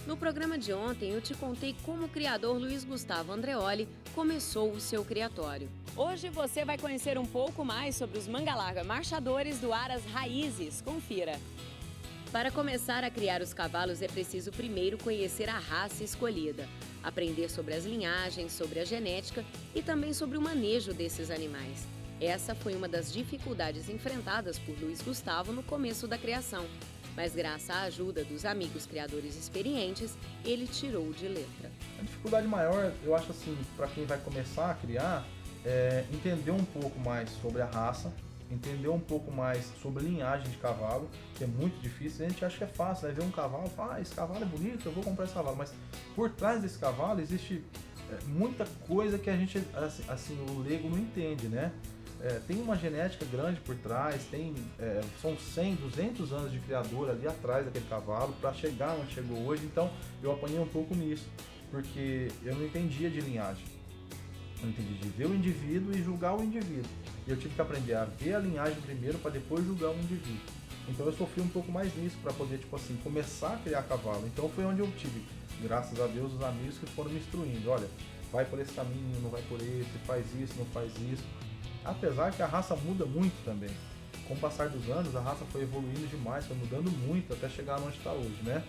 No programa de ontem, eu te contei como o criador Luiz Gustavo Andreoli começou o seu criatório. Hoje você vai conhecer um pouco mais sobre os manga-larga marchadores do Aras Raízes. Confira! Para começar a criar os cavalos é preciso primeiro conhecer a raça escolhida, aprender sobre as linhagens, sobre a genética e também sobre o manejo desses animais. Essa foi uma das dificuldades enfrentadas por Luiz Gustavo no começo da criação. Mas graças à ajuda dos amigos criadores experientes, ele tirou de letra. A dificuldade maior, eu acho assim, para quem vai começar a criar, é entender um pouco mais sobre a raça, entender um pouco mais sobre linhagem de cavalo, que é muito difícil. A gente acha que é fácil, né? Ver um cavalo e falar, esse cavalo é bonito, eu vou comprar esse cavalo. Mas por trás desse cavalo existe muita coisa que a gente, assim, o leigo não entende, né? Tem uma genética grande por trás, são 100, 200 anos de criador ali atrás daquele cavalo para chegar onde chegou hoje. Então eu apanhei um pouco nisso, porque eu não entendia de linhagem. Eu entendi de ver o indivíduo e julgar o indivíduo. E eu tive que aprender a ver a linhagem primeiro para depois julgar o indivíduo. Então eu sofri um pouco mais nisso para poder, tipo assim, começar a criar cavalo. Então foi onde eu tive, graças a Deus, os amigos que foram me instruindo. Olha, vai por esse caminho, não vai por esse, faz isso, não faz isso. Apesar que a raça muda muito também. Com o passar dos anos, a raça foi evoluindo demais, foi mudando muito até chegar onde está hoje, né?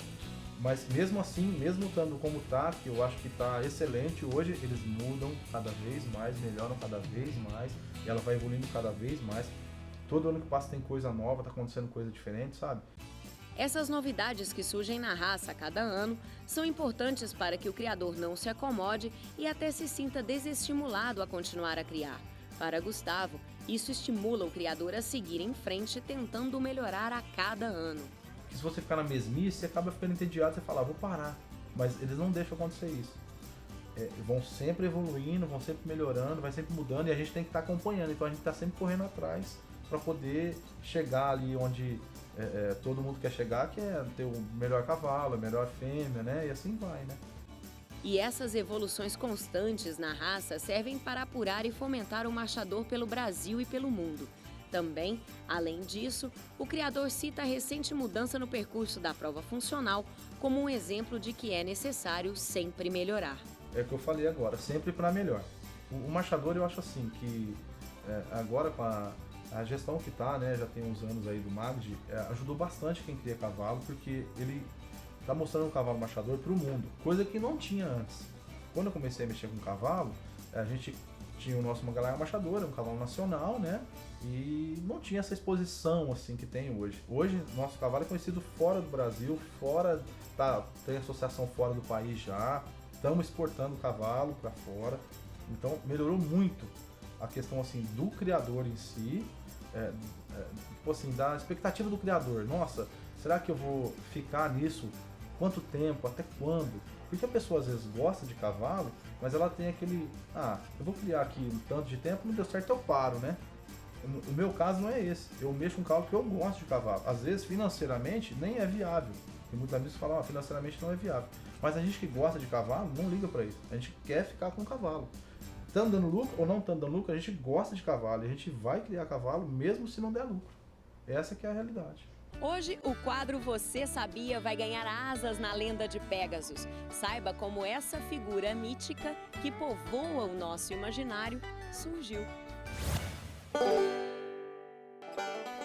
Mas mesmo assim, mesmo estando como está, que eu acho que está excelente hoje, eles mudam cada vez mais, melhoram cada vez mais, e ela vai evoluindo cada vez mais. Todo ano que passa tem coisa nova, está acontecendo coisa diferente, sabe? Essas novidades que surgem na raça a cada ano são importantes para que o criador não se acomode e até se sinta desestimulado a continuar a criar. Para Gustavo, isso estimula o criador a seguir em frente tentando melhorar a cada ano. Se você ficar na mesmice, você acaba ficando entediado, você fala, vou parar. Mas eles não deixam acontecer isso. Vão sempre evoluindo, vão sempre melhorando, vai sempre mudando e a gente tem que estar acompanhando. Então a gente está sempre correndo atrás para poder chegar ali onde todo mundo quer chegar, que é ter o melhor cavalo, a melhor fêmea, né? E assim vai, né? E essas evoluções constantes na raça servem para apurar e fomentar o marchador pelo Brasil e pelo mundo. Também, além disso, o criador cita a recente mudança no percurso da prova funcional como um exemplo de que é necessário sempre melhorar. É o que eu falei agora, sempre para melhor. O marchador, eu acho assim, que agora com a gestão que está, né, já tem uns anos aí do Magdi, ajudou bastante quem cria cavalo, porque ele está mostrando um cavalo marchador para o mundo, coisa que não tinha antes. Quando eu comecei a mexer com cavalo, a gente tinha o nosso manga-larga marchador, um cavalo nacional, né? E não tinha essa exposição assim que tem hoje. Hoje, nosso cavalo é conhecido fora do Brasil, tem associação fora do país já. Estamos exportando o cavalo para fora. Então, melhorou muito a questão assim do criador em si, tipo assim, da expectativa do criador. Nossa, será que eu vou ficar nisso? Quanto tempo? Até quando? Porque a pessoa às vezes gosta de cavalo, mas ela tem aquele, eu vou criar aqui um tanto de tempo, não deu certo, eu paro, né? O meu caso não é esse. Eu mexo com um cavalo que eu gosto de cavalo. Às vezes, financeiramente, nem é viável. Tem muitos amigos que falam, financeiramente não é viável. Mas a gente que gosta de cavalo, não liga para isso. A gente quer ficar com o cavalo. Tá dando lucro ou não tá dando lucro, a gente gosta de cavalo. E a gente vai criar cavalo mesmo se não der lucro. Essa que é a realidade. Hoje, o quadro Você Sabia vai ganhar asas na lenda de Pégasus. Saiba como essa figura mítica que povoa o nosso imaginário surgiu.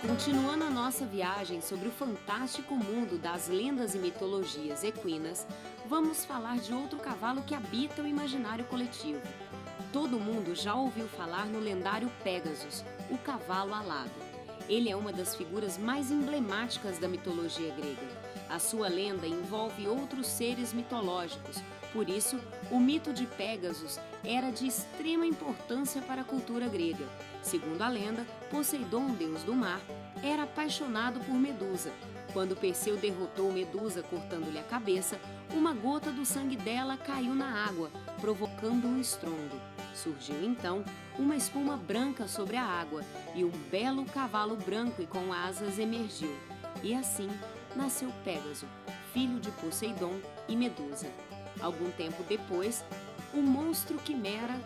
Continuando a nossa viagem sobre o fantástico mundo das lendas e mitologias equinas, vamos falar de outro cavalo que habita o imaginário coletivo. Todo mundo já ouviu falar no lendário Pégasus, o cavalo alado. Ele é uma das figuras mais emblemáticas da mitologia grega. A sua lenda envolve outros seres mitológicos, por isso, o mito de Pégasus era de extrema importância para a cultura grega. Segundo a lenda, Poseidon, deus do mar, era apaixonado por Medusa. Quando Perseu derrotou Medusa cortando-lhe a cabeça, uma gota do sangue dela caiu na água, provocando um estrondo. Surgiu então uma espuma branca sobre a água e um belo cavalo branco e com asas emergiu. E assim nasceu Pégaso, filho de Poseidon e Medusa. Algum tempo depois, o monstro Quimera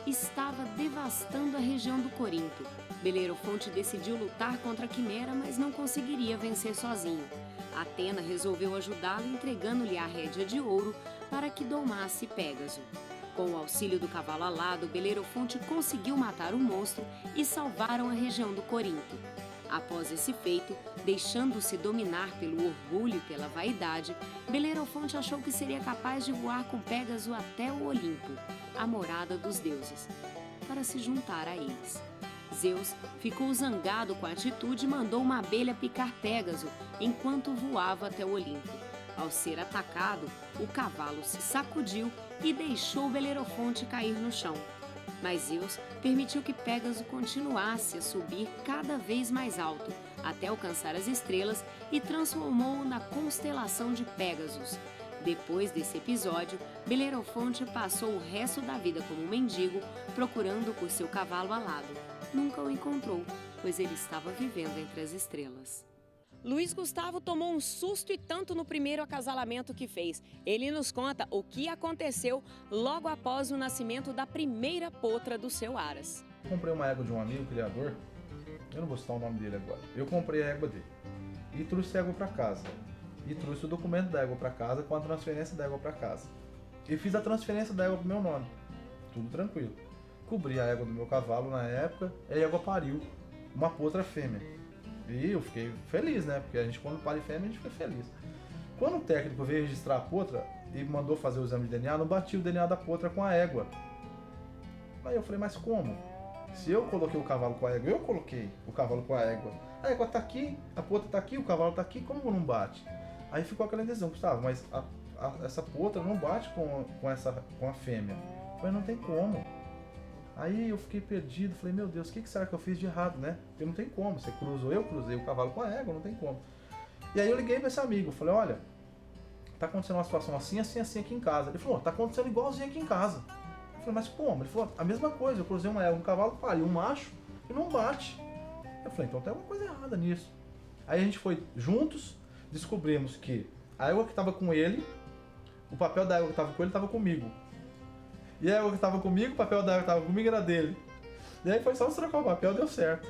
estava devastando a região do Corinto. Belerofonte decidiu lutar contra a Quimera, mas não conseguiria vencer sozinho. Atena resolveu ajudá-lo entregando-lhe a rédea de ouro para que domasse Pégaso. Com o auxílio do cavalo alado, Belerofonte conseguiu matar o monstro e salvaram a região do Corinto. Após esse feito, deixando-se dominar pelo orgulho e pela vaidade, Belerofonte achou que seria capaz de voar com Pégaso até o Olimpo, a morada dos deuses, para se juntar a eles. Zeus ficou zangado com a atitude e mandou uma abelha picar Pégaso enquanto voava até o Olimpo. Ao ser atacado, o cavalo se sacudiu e deixou Belerofonte cair no chão. Mas Zeus permitiu que Pégaso continuasse a subir cada vez mais alto, até alcançar as estrelas e transformou-o na constelação de Pégasos. Depois desse episódio, Belerofonte passou o resto da vida como mendigo, procurando por seu cavalo alado. Nunca o encontrou, pois ele estava vivendo entre as estrelas. Luiz Gustavo tomou um susto e tanto no primeiro acasalamento que fez. Ele nos conta o que aconteceu logo após o nascimento da primeira potra do seu Aras. Eu comprei uma égua de um amigo criador, eu não vou citar o nome dele agora. Eu comprei a égua dele e trouxe a égua para casa. E trouxe o documento da égua para casa com a transferência da égua para casa. E fiz a transferência da égua pro meu nome. Tudo tranquilo. Cobri a égua do meu cavalo na época e a égua pariu uma potra fêmea. E eu fiquei feliz, né? Porque a gente, quando para em fêmea, a gente fica feliz. Quando o técnico veio registrar a potra e mandou fazer o exame de DNA, não batia o DNA da potra com a égua. Aí eu falei, mas como? Se eu coloquei o cavalo com a égua, eu coloquei o cavalo com a égua. A égua tá aqui, a potra tá aqui, o cavalo tá aqui, como não bate? Aí ficou aquela decisão, Gustavo, mas essa potra não bate com a fêmea. Eu falei, não tem como. Aí eu fiquei perdido, falei, meu Deus, o que será que eu fiz de errado, né? Porque não tem como, você cruzou, eu cruzei o cavalo com a égua, não tem como. E aí eu liguei para esse amigo, falei, olha, tá acontecendo uma situação assim, assim, assim aqui em casa. Ele falou, tá acontecendo igualzinho aqui em casa. Eu falei, mas como? Ele falou, a mesma coisa, eu cruzei uma égua, um cavalo, pariu um macho e não bate. Eu falei, então tem alguma coisa errada nisso. Aí a gente foi juntos, descobrimos que a égua que estava com ele, o papel da égua que estava com ele estava comigo. E a égua que estava comigo, o papel da égua que estava comigo era dele. E aí foi só trocar o papel, deu certo.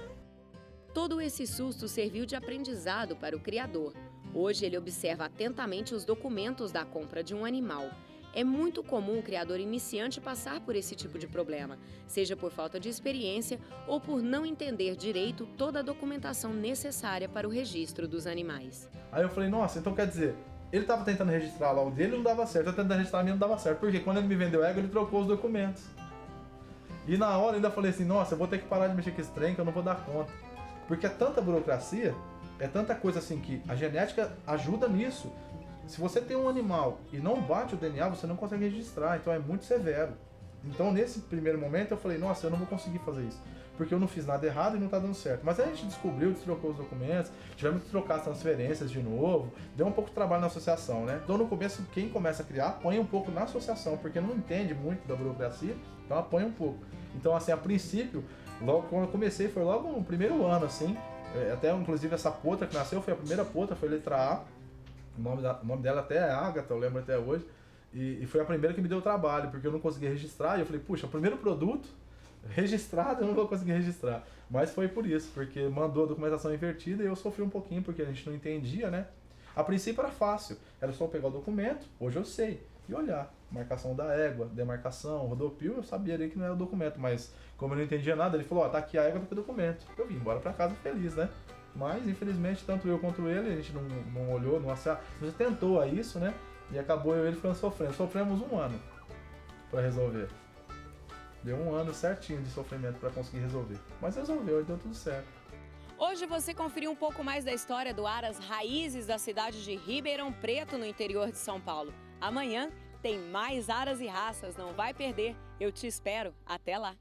Todo esse susto serviu de aprendizado para o criador. Hoje ele observa atentamente os documentos da compra de um animal. É muito comum o criador iniciante passar por esse tipo de problema, seja por falta de experiência ou por não entender direito toda a documentação necessária para o registro dos animais. Aí eu falei, nossa, então quer dizer, ele estava tentando registrar lá o dele e não dava certo, eu tentando registrar a minha não dava certo, porque quando ele me vendeu a égua, ele trocou os documentos. E na hora eu ainda falei assim, nossa, eu vou ter que parar de mexer com esse trem que eu não vou dar conta. Porque é tanta burocracia, é tanta coisa assim que a genética ajuda nisso. Se você tem um animal e não bate o DNA, você não consegue registrar, então é muito severo. Então nesse primeiro momento eu falei, nossa, eu não vou conseguir fazer isso, porque eu não fiz nada errado e não está dando certo. Mas aí a gente descobriu, destrocou os documentos, tivemos que trocar as transferências de novo, deu um pouco de trabalho na associação, né? Então no começo, quem começa a criar, põe um pouco na associação, porque não entende muito da burocracia, então apanha um pouco. Então assim, a princípio, logo quando eu comecei, foi logo no primeiro ano, assim, até inclusive essa potra que nasceu, foi a primeira potra, foi letra A, o nome dela até é Ágata, eu lembro até hoje, e foi a primeira que me deu trabalho, porque eu não conseguia registrar, e eu falei, puxa, o primeiro produto registrado eu não vou conseguir registrar. Mas foi por isso, porque mandou a documentação invertida e eu sofri um pouquinho, porque a gente não entendia, né? A princípio era fácil, era só pegar o documento, hoje eu sei, e olhar. Marcação da égua, demarcação, rodopio, eu sabia ali que não era o documento, mas como eu não entendia nada, ele falou, ó, tá aqui a égua, tá aqui o documento. Eu vim embora pra casa feliz, né? Mas, infelizmente, tanto eu quanto ele, a gente não olhou, não tentou a isso, né? E acabou eu e ele ficando sofrendo. Sofremos 1 ano pra resolver. Deu 1 ano certinho de sofrimento para conseguir resolver. Mas resolveu e deu tudo certo. Hoje você conferiu um pouco mais da história do Aras Raízes da cidade de Ribeirão Preto, no interior de São Paulo. Amanhã tem mais Aras e Raças, não vai perder. Eu te espero. Até lá!